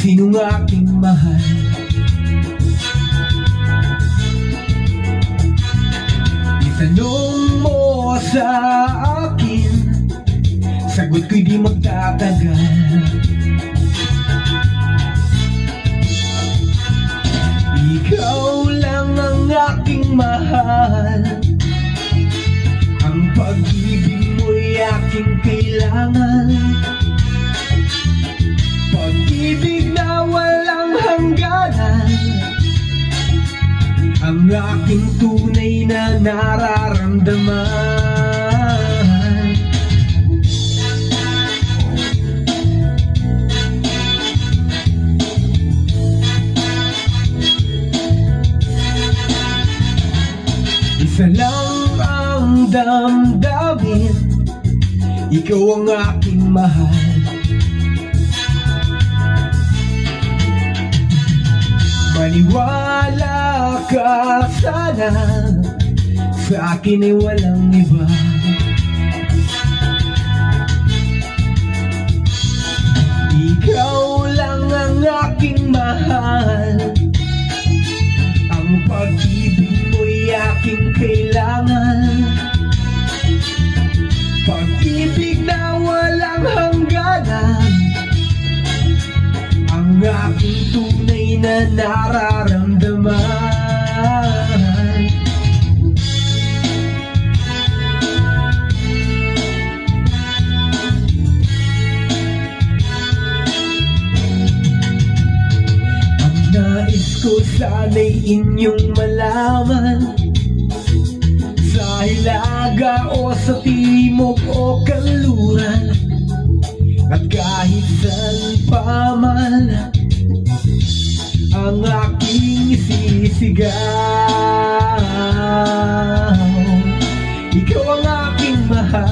sinong aking mahal. Itanong mo sa akin, sagot ko'y di magtatagal. Ikaw lang ang aking mahal, ang pag-ibig mo'y aking kailangan. Pag-ibig na walang hangganan, ang aking tunay na nararamdaman. Isa lang ang damdamin, ikaw ang aking mahal. Maniwala ka sana, sa akin ay walang iba. Ikaw lang ang aking mahal, ang pag-ibig mo'y aking kailangan. Pag-ibig na walang hangganan, ang aking tunay na nararamdaman. Ang nais ko sana'y inyong malaman, sa hilaga o sa timog o kanluran, at kahit saan pa man ang aking isisigaw, ikaw ang aking mahal.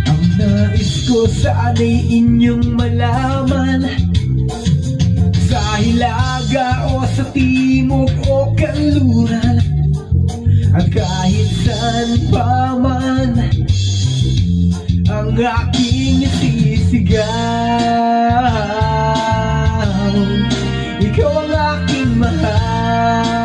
Ang nais ko sana'y inyong malaman, sa hilaga o sa timog o kanluran, at kahit saan pa man ang aking isisigaw, ikaw ang aking mahal.